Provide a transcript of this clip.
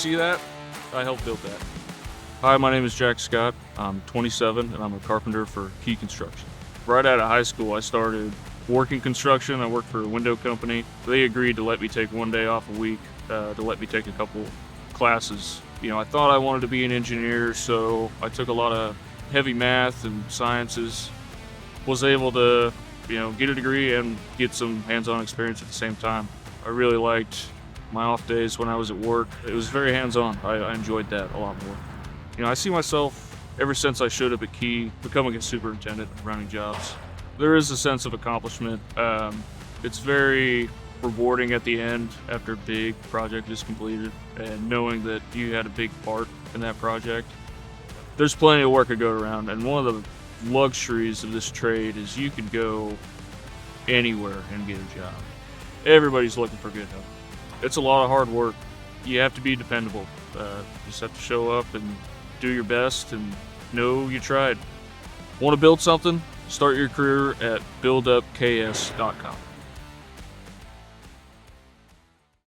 see that, I helped build that. Hi, my name is Jack Scott. I'm 27 and I'm a carpenter for Key Construction. Right out of high school, I started working construction. I worked for a window company. They agreed to let me take one day off a week to let me take a couple classes. You know, I thought I wanted to be an engineer, so I took a lot of heavy math and sciences. Was able to, get a degree and get some hands-on experience at the same time. I really liked my off days when I was at work. It was very hands-on. I enjoyed that a lot more. I see myself, ever since I showed up at Key, becoming a superintendent and running jobs. There is a sense of accomplishment. It's very rewarding at the end after a big project is completed and knowing that you had a big part in that project. There's plenty of work to go around, and one of the luxuries of this trade is you can go anywhere and get a job. Everybody's looking for good help. It's a lot of hard work. You have to be dependable. You just have to show up and do your best and know you tried. Want to build something? Start your career at buildupks.com.